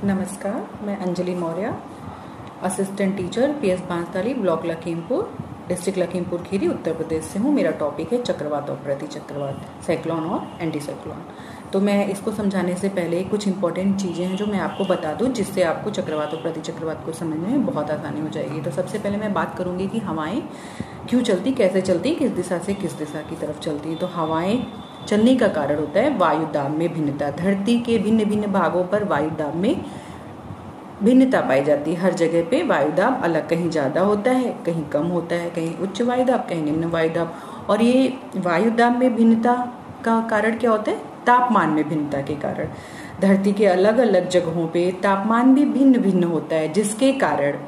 नमस्कार, मैं Anjali Maurya, assistant teacher PS Bansatali, block Lakhimpur, district Lakhimpur Kheri, Uttar Pradesh से हूँ। मेरा टॉपिक है चक्रवात और प्रति चक्रवात, साइक्लोन और एंटी साइक्लोन। तो मैं इसको समझाने से पहले कुछ इंपॉर्टेंट चीज़ें हैं जो मैं आपको बता दूं, जिससे आपको चक्रवात और प्रति चक्रवात को समझने में बहुत आसानी हो जाएगी। तो सबसे पहले मैं बात करूँगी कि हवाएं क्यों चलती, कैसे चलती, किस दिशा से किस दिशा की तरफ चलती। तो हवाएं चलने का कारण होता है वायु दाब में भिन्नता। धरती के भिन्न भिन्न भागों पर वायु दाब में भिन्नता पाई जाती है। हर जगह पे वायु दाब अलग, कहीं ज़्यादा होता है, कहीं कम होता है, कहीं उच्च वायु दाब, कहीं निम्न वायु दाब। और ये वायु दाब में भिन्नता का कारण क्या होता है? तापमान में भिन्नता के कारण। धरती के अलग अलग जगहों पे तापमान भी भिन्न भिन्न होता है, जिसके कारण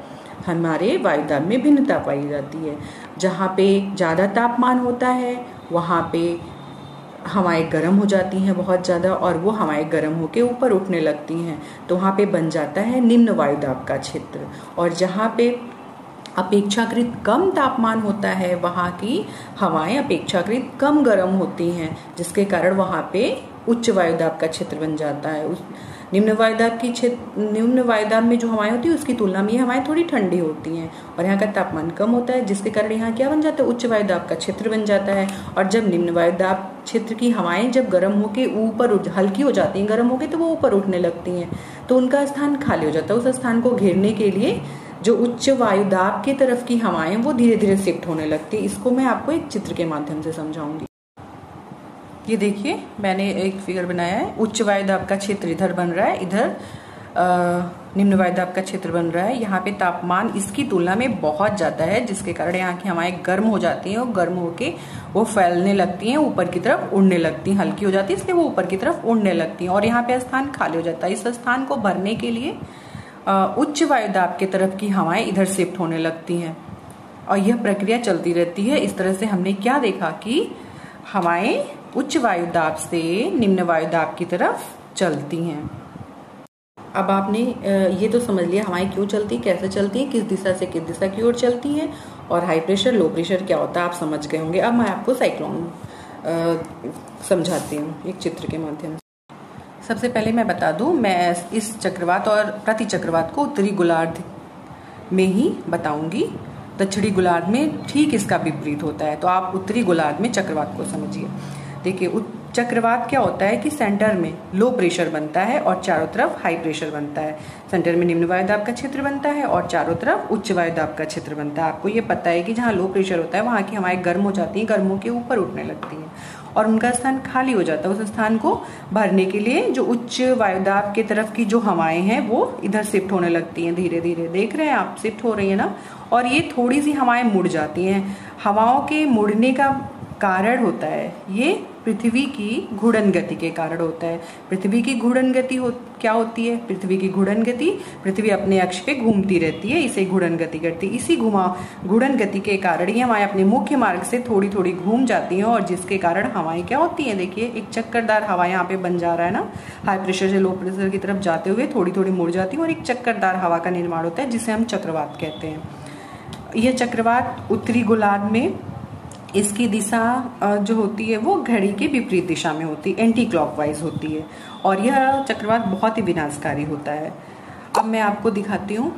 हमारे वायु दाब में भिन्नता पाई जाती है। जहाँ पे ज़्यादा तापमान होता है वहाँ पे हवाएं गर्म हो जाती हैं बहुत ज़्यादा, और वो हवाएं गर्म होके ऊपर उठने लगती हैं, तो वहाँ पे बन जाता है निम्न वायु दाब का क्षेत्र। और जहाँ पे अपेक्षाकृत कम तापमान होता है वहाँ की हवाएं अपेक्षाकृत कम गर्म होती हैं, जिसके कारण वहाँ पे उच्च वायु दाब का क्षेत्र बन जाता है। उस निम्न वायु दाब में जो हवाएं होती है उसकी तुलना में ये हवाएं थोड़ी ठंडी होती हैं, और यहाँ का तापमान कम होता है, जिसके कारण यहाँ क्या बन जाता है? उच्च वायु दाब का क्षेत्र बन जाता है। और जब निम्न वायु दाब क्षेत्र की हवाएं जब गर्म होके ऊपर हल्की हो जाती हैं, गर्म होके तो वो ऊपर उठने लगती हैं, तो उनका स्थान खाली हो जाता है। उस स्थान को घेरने के लिए जो उच्च वायु दाब की तरफ की हवाएं वो धीरे धीरे शिफ्ट होने लगती है। इसको मैं आपको एक चित्र के माध्यम से समझाऊंगी। ये देखिए, मैंने एक फिगर बनाया है। उच्च वायु दाब का क्षेत्र इधर बन रहा है, इधर निम्न वायु दाब का क्षेत्र बन रहा है। यहाँ पे तापमान इसकी तुलना में बहुत ज्यादा है, जिसके कारण यहाँ की हवाएं गर्म हो जाती हैं, और गर्म होके वो फैलने लगती हैं, ऊपर की तरफ उड़ने लगती हैं। हल्की हो जाती है इसलिए वो ऊपर की तरफ उड़ने लगती हैं, और यहाँ पे स्थान खाली हो जाता है। इस स्थान को भरने के लिए उच्च वायु दाब के तरफ की हवाएं इधर शिफ्ट होने लगती हैं, और यह प्रक्रिया चलती रहती है। इस तरह से हमने क्या देखा कि हवाएं उच्च वायु दाब से निम्न वायु दाब की तरफ चलती हैं। अब आपने ये तो समझ लिया हवाएं क्यों चलती, कैसे चलती हैं, किस दिशा से किस दिशा की ओर चलती हैं, और हाई प्रेशर लो प्रेशर क्या होता है आप समझ गए होंगे। अब मैं आपको साइक्लोन समझाती हूँ एक चित्र के माध्यम से। सबसे पहले मैं बता दूं, मैं इस चक्रवात और प्रति चक्रवात को उत्तरी गोलार्ध में ही बताऊंगी। दक्षिणी गोलार्ध में ठीक इसका विपरीत होता है, तो आप उत्तरी गोलार्ध में चक्रवात को समझिए। देखिए, चक्रवात क्या होता है कि सेंटर में लो प्रेशर बनता है और चारों तरफ हाई प्रेशर बनता है। सेंटर में निम्न वायु दाब का क्षेत्र बनता है और चारों तरफ उच्च वायु दाब का क्षेत्र बनता है। आपको ये पता है कि जहाँ लो प्रेशर होता है वहाँ की हवाएं गर्म हो जाती हैं, गर्म होकर ऊपर उठने लगती हैं, और उनका स्थान खाली हो जाता है। उस स्थान को भरने के लिए जो उच्च वायु दाब की तरफ की जो हवाएं हैं वो इधर शिफ्ट होने लगती हैं धीरे धीरे। देख रहे हैं आप, शिफ्ट हो रही है ना, और ये थोड़ी सी हवाएं मुड़ जाती हैं। हवाओं के मुड़ने का कारण होता है ये पृथ्वी की घूर्णन गति के कारण होता है। पृथ्वी की घूर्णन गति क्या होती है? पृथ्वी की घूर्णन गति, पृथ्वी अपने अक्ष पे घूमती रहती है, इसे घूर्णन गति करती है। इसी घूर्णन गति के कारण ही हवाएं अपने मुख्य मार्ग से थोड़ी थोड़ी घूम जाती हैं, और जिसके कारण हवाएं क्या होती हैं? देखिए, एक चक्करदार हवा यहाँ पे बन जा रहा है ना, हाई प्रेशर से लो प्रेशर की तरफ जाते हुए थोड़ी थोड़ी मुड़ जाती है, और एक चक्करदार हवा का निर्माण होता है, जिसे हम चक्रवात कहते हैं। यह चक्रवात उत्तरी गोलार्ध में इसकी दिशा जो होती है वो घड़ी के विपरीत दिशा में होती है, एंटी क्लॉकवाइज होती है, और यह चक्रवात बहुत ही विनाशकारी होता है। अब मैं आपको दिखाती हूँ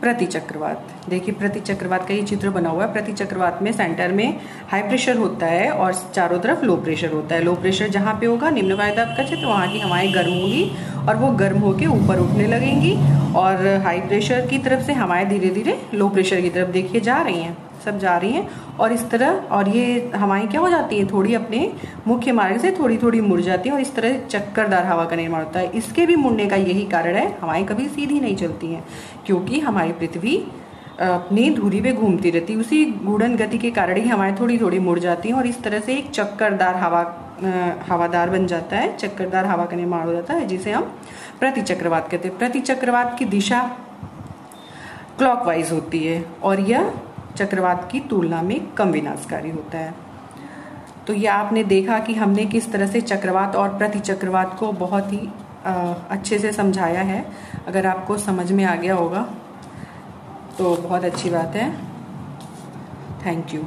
प्रति चक्रवात। देखिए, प्रति चक्रवात का ये चित्र बना हुआ है। प्रति चक्रवात में सेंटर में हाई प्रेशर होता है और चारों तरफ लो प्रेशर होता है। लो प्रेशर जहाँ पे होगा निम्न वायु दाब का क्षेत्र, वहाँ की हवाएं गर्म होंगी और वो गर्म होके ऊपर उठने लगेंगी, और हाई प्रेशर की तरफ से हवाएं धीरे धीरे लो प्रेशर की तरफ देखिए जा रही हैं, सब जा रही हैं, और इस तरह, और ये हवाएं क्या हो जाती हैं? थोड़ी अपने मुख्य मार्ग से थोड़ी थोड़ी मुड़ जाती हैं, और इस तरह चक्करदार हवा का निर्माण होता है। इसके भी मुड़ने का यही कारण है, हवाएं कभी सीधी नहीं चलती हैं, क्योंकि हमारी पृथ्वी अपनी धुरी पे घूमती रहती है। उसी घूर्णन गति के कारण ही हवाएं थोड़ी थोड़ी मुड़ जाती हैं, और इस तरह से एक चक्करदार हवादार बन जाता है, चक्करदार हवा का निर्माण हो जाता है, जिसे हम प्रति चक्रवात कहते हैं। प्रति चक्रवात की दिशा क्लॉकवाइज होती है, और यह चक्रवात की तुलना में कम विनाशकारी होता है। तो ये आपने देखा कि हमने किस तरह से चक्रवात और प्रति चक्रवात को बहुत ही अच्छे से समझाया है। अगर आपको समझ में आ गया होगा तो बहुत अच्छी बात है। Thank you.